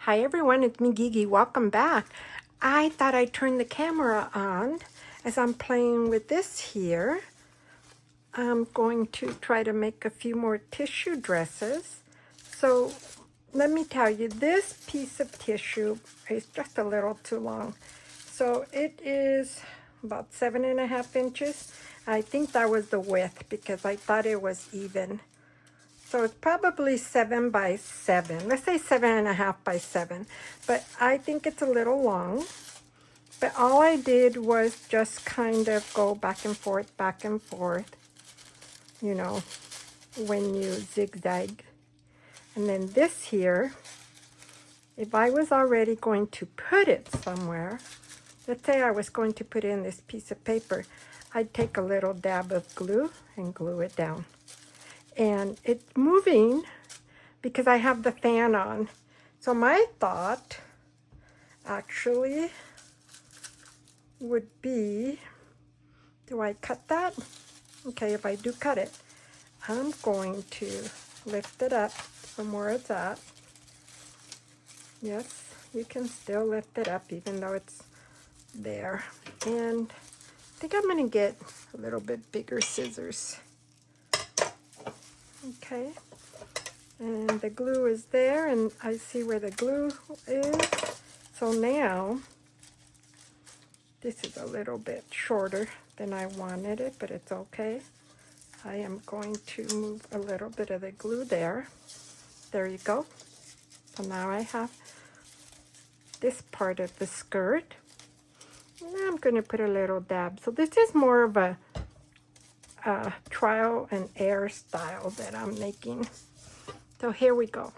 Hi everyone, it's me Gigi. Welcome back. I thought I'd turn the camera on as I'm playing with this here. I'm going to try to make a few more tissue dresses. So let me tell you, this piece of tissue is just a little too long. So it is about 7.5 inches. I think that was the width because I thought it was even. So it's probably 7 by 7. Let's say 7.5 by 7. But I think it's a little long. But all I did was just kind of go back and forth, you know, when you zigzag. And then this here, if I was already going to put it somewhere, let's say I was going to put it in this piece of paper, I'd take a little dab of glue and glue it down. And it's moving because I have the fan on. So my thought actually would be, do I cut that? Okay, if I do cut it, I'm going to lift it up from where it's at. Yes, you can still lift it up even though it's there. And I think I'm going to get a little bit bigger scissors. Okay. And the glue is there, and I see where the glue is. So now, this is a little bit shorter than I wanted it, but it's okay. I am going to move a little bit of the glue there. There you go. So now I have this part of the skirt. Now I'm going to put a little dab. So this is more of a trial and error style that I'm making. So here we go.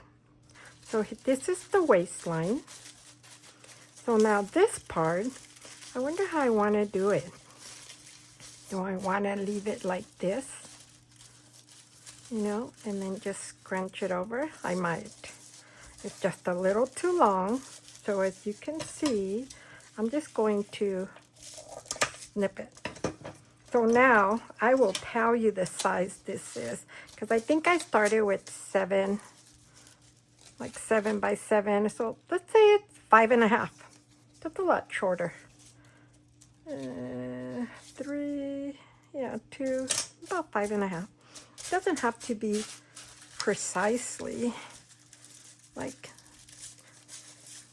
So this is the waistline. So now this part, I wonder how I want to do it. Do I want to leave it like this? You know, and then just scrunch it over? I might. It's just a little too long. So as you can see, I'm just going to snip it. So now I will tell you the size this is, because I think I started with 7, like 7 by 7. So let's say it's 5.5. That's a lot shorter. 3, yeah, 2, about 5.5. It doesn't have to be precisely like,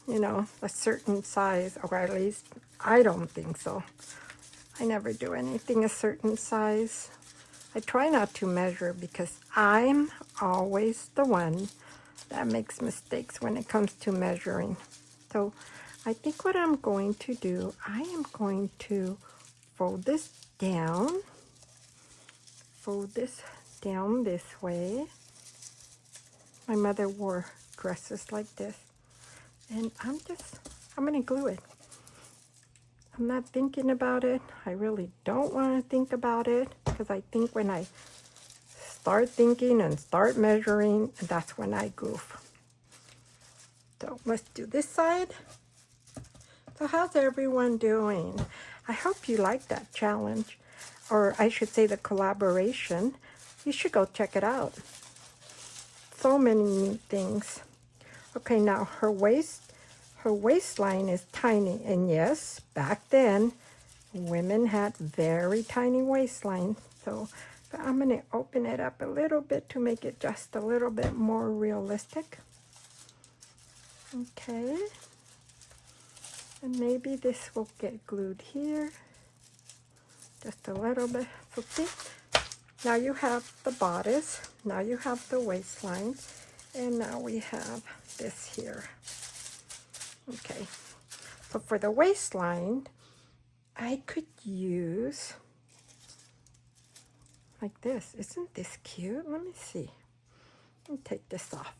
you know, a certain size, or at least I don't think so. I never do anything a certain size. I try not to measure because I'm always the one that makes mistakes when it comes to measuring. So I think what I'm going to do, I am going to fold this down this way. My mother wore dresses like this, and I'm going to glue it. I'm not thinking about it. I really don't want to think about it, because I think when I start thinking and start measuring, that's when I goof. So let's do this side. So how's everyone doing? I hope you like that challenge, or I should say the collaboration. You should go check it out. So many neat things. Okay, now her waistline is tiny, and yes, back then women had very tiny waistlines. So but I'm going to open it up a little bit to make it just a little bit more realistic. Okay. And maybe this will get glued here. Just a little bit. So see, now you have the bodice. Now you have the waistline. And now we have this here. Okay. So for the waistline, I could use like this. Isn't this cute? Let me see. Let me take this off.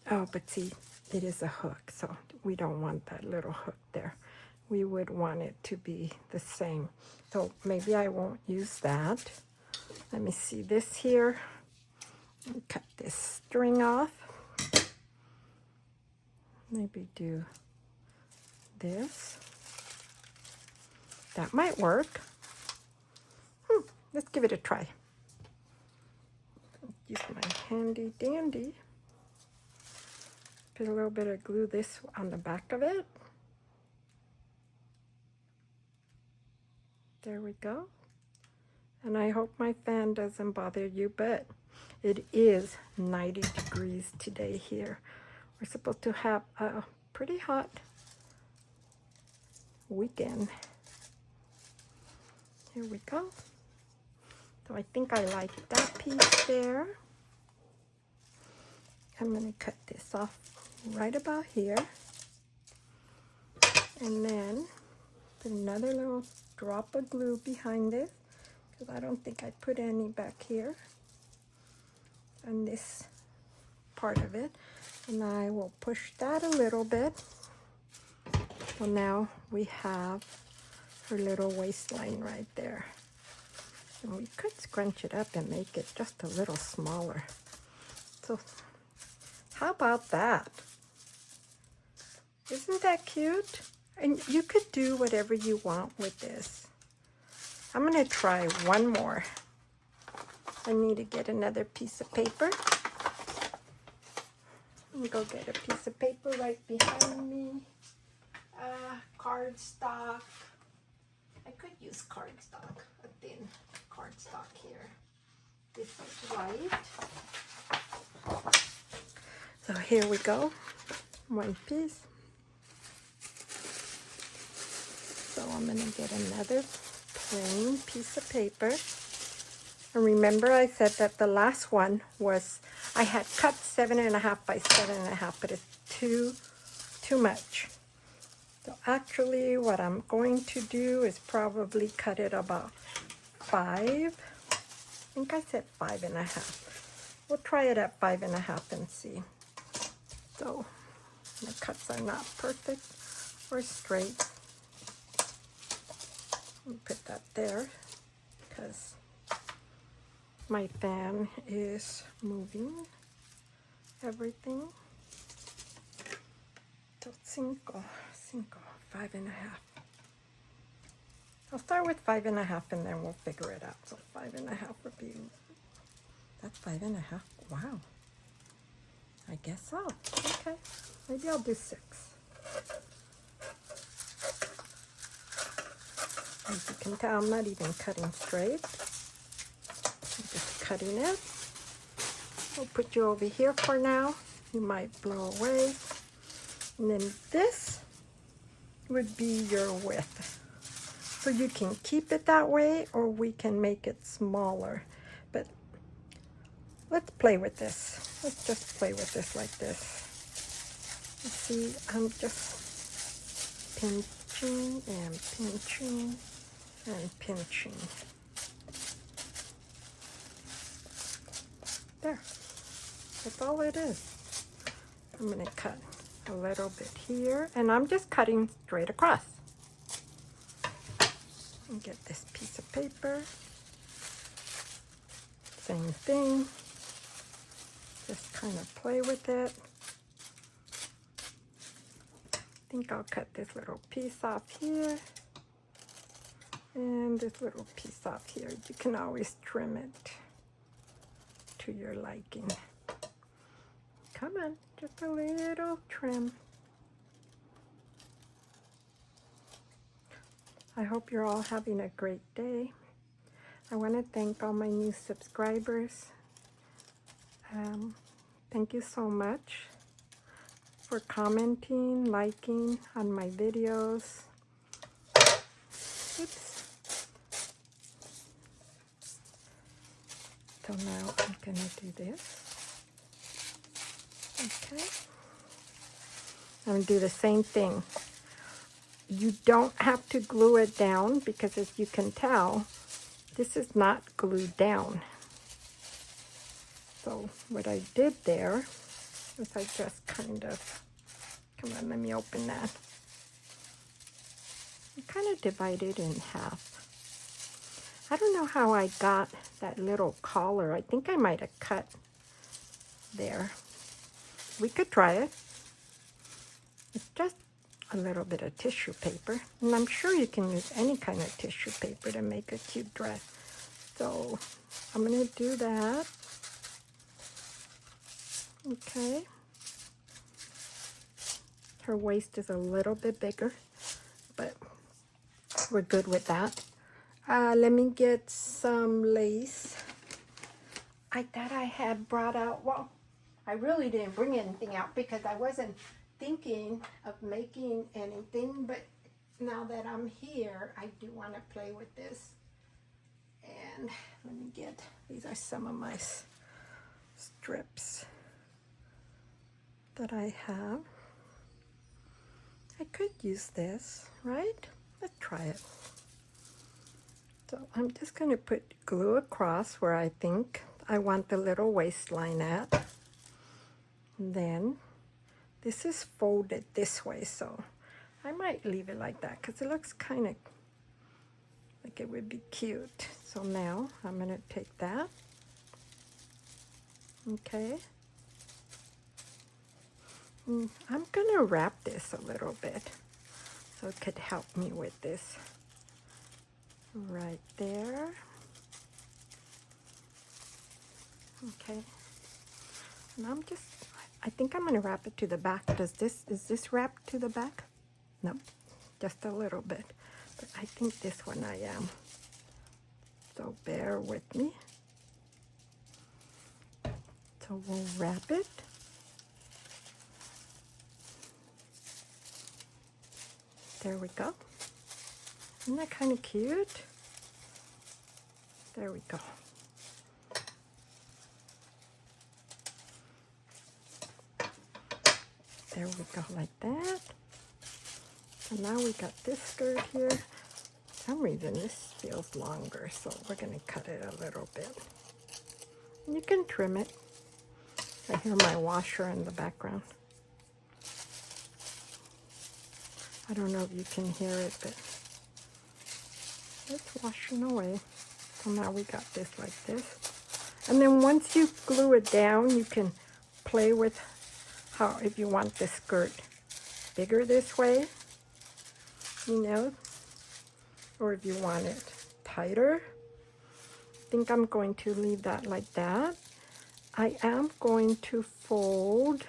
Oh, but see, it is a hook, so we don't want that little hook there. We would want it to be the same. So maybe I won't use that. Let me see this here. Cut this string off. Maybe do this. That might work. Let's give it a try. Use my handy dandy. Put a little bit of glue this on the back of it. There we go. And I hope my fan doesn't bother you, but it is 90 degrees today here. We're supposed to have a pretty hot weekend. Here we go. So I think I like that piece there. I'm going to cut this off right about here. And then put another little drop of glue behind this, because I don't think I put any back here on this part of it. And I will push that a little bit. Well, now we have her little waistline right there. And we could scrunch it up and make it just a little smaller. So how about that? Isn't that cute? And you could do whatever you want with this. I'm gonna try one more. I need to get another piece of paper. Let me go get a piece of paper right behind me. Cardstock. I could use cardstock, a thin cardstock here. This is white. So here we go. One piece. So I'm going to get another plain piece of paper. And remember I said that the last one was, I had cut 7.5 by 7.5, but it's too much. So actually what I'm going to do is probably cut it about 5. I think I said 5.5. We'll try it at 5.5 and see. So my cuts are not perfect or straight. Put that there because my fan is moving everything. So 5.5. I'll start with 5.5 and then we'll figure it out. So 5.5 would be, that's 5.5. Wow. I guess so. Okay. Maybe I'll do 6. As you can tell, I'm not even cutting straight. I'm just cutting it. We'll put you over here for now. You might blow away. And then this would be your width. So you can keep it that way or we can make it smaller. But let's play with this. Let's just play with this like this. You see, I'm just pinching and pinching and pinching. There. That's all it is. I'm going to cut a little bit here, and I'm just cutting straight across. And get this piece of paper. Same thing. Just kind of play with it. I think I'll cut this little piece off here. And this little piece off here. You can always trim it to your liking. Come on, just a little trim. I hope you're all having a great day. I want to thank all my new subscribers. Thank you so much for commenting, liking on my videos. Oops. So now I'm going to do this. Okay. I'm going to do the same thing. You don't have to glue it down because, as you can tell, this is not glued down. So what I did there is I just kind of, come on, let me open that. I kind of divided in half. I don't know how I got that little collar. I think I might have cut there. We could try it. It's just a little bit of tissue paper. And I'm sure you can use any kind of tissue paper to make a cute dress. So I'm going to do that. Okay. Her waist is a little bit bigger, but we're good with that. Let me get some lace. I thought I had brought out, well, I really didn't bring anything out because I wasn't thinking of making anything, but now that I'm here, I do want to play with this. And let me get, these are some of my strips that I have. I could use this, right? Let's try it. So I'm just going to put glue across where I think I want the little waistline at. And then this is folded this way, so I might leave it like that because it looks kind of like it would be cute. So now I'm going to take that. Okay. And I'm going to wrap this a little bit so it could help me with this. Right there. Okay. And I think I'm going to wrap it to the back. Is this wrapped to the back? No, just a little bit. But I think this one I am. So bear with me. So we'll wrap it. There we go. Isn't that kind of cute? There we go. There we go, like that. And now we got this skirt here. For some reason this feels longer, so we're gonna cut it a little bit. You can trim it. I hear my washer in the background. I don't know if you can hear it, but it's washing away. So now we got this like this. And then once you glue it down, you can play with how, if you want the skirt bigger this way, you know, or if you want it tighter. I think I'm going to leave that like that. I am going to fold.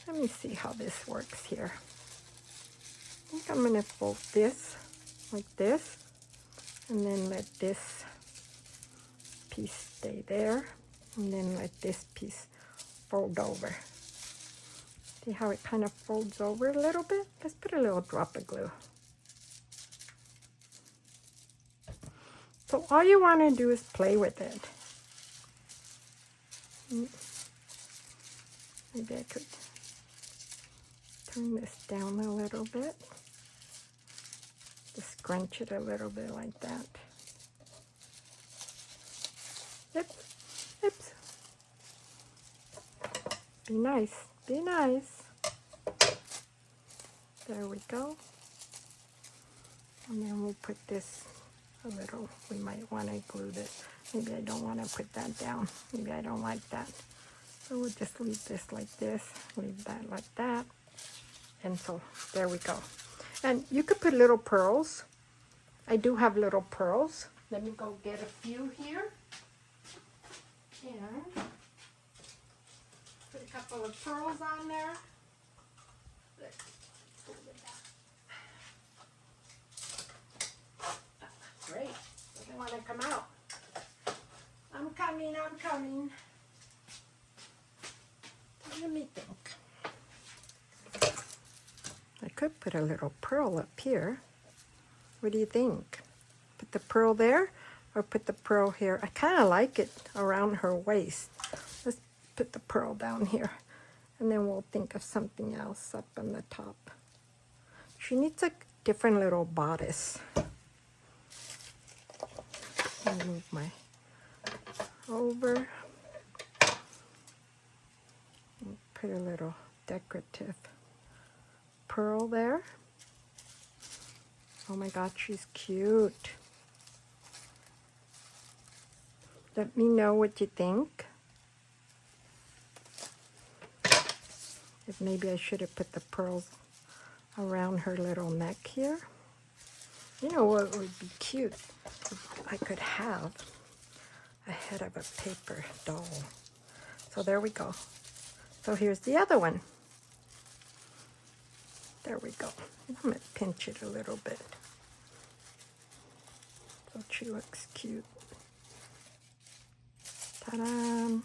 Let me see how this works here. I think I'm going to fold this like this, and then let this piece stay there, and then let this piece fold over. See how it kind of folds over a little bit? Let's put a little drop of glue. So all you want to do is play with it. Maybe I could turn this down a little bit. Just scrunch it a little bit like that. Oops, oops. Be nice, be nice. There we go. And then we'll put this a little, we might want to glue this. Maybe I don't want to put that down. Maybe I don't like that. So we'll just leave this like this, leave that like that. And so there we go. And you could put little pearls. I do have little pearls. Let me go get a few here. And put a couple of pearls on there. Let's pull it out. Great. Doesn't want to come out. I'm coming, I'm coming. Let me think. I could put a little pearl up here. What do you think? Put the pearl there or put the pearl here? I kind of like it around her waist. Let's put the pearl down here. And then we'll think of something else up on the top. She needs a different little bodice. I'll move my over. Put a little decorative pearl there. Oh my God, she's cute. Let me know what you think. If maybe I should have put the pearls around her little neck here. You know what would be cute? If I could have a head of a paper doll. So there we go. So here's the other one. There we go. I'm going to pinch it a little bit so she looks cute. Ta-da!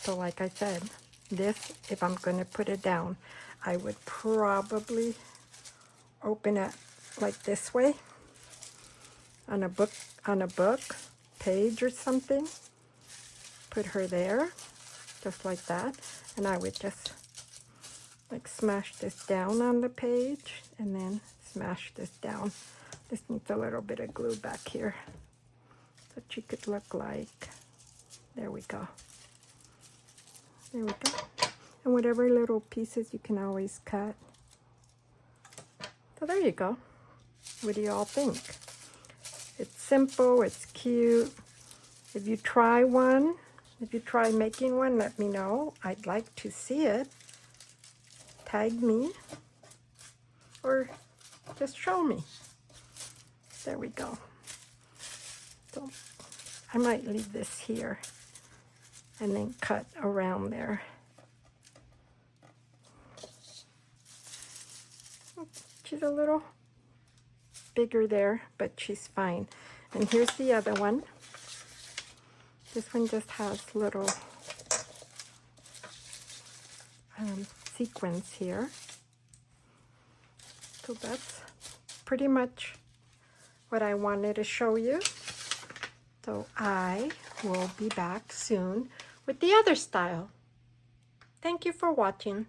So like I said, this, if I'm going to put it down, I would probably open it like this way on a book page or something. Put her there, just like that, and I would just like smash this down on the page and then smash this down. This needs a little bit of glue back here so she could look like, there we go. There we go. And whatever little pieces you can always cut. So there you go. What do you all think? It's simple, it's cute. If you try one, if you try making one, let me know. I'd like to see it. Tag me or just show me. There we go. So I might leave this here and then cut around there. She's a little bigger there, but she's fine. And here's the other one. This one just has little sequins here. So that's pretty much what I wanted to show you. So I will be back soon with the other style. Thank you for watching.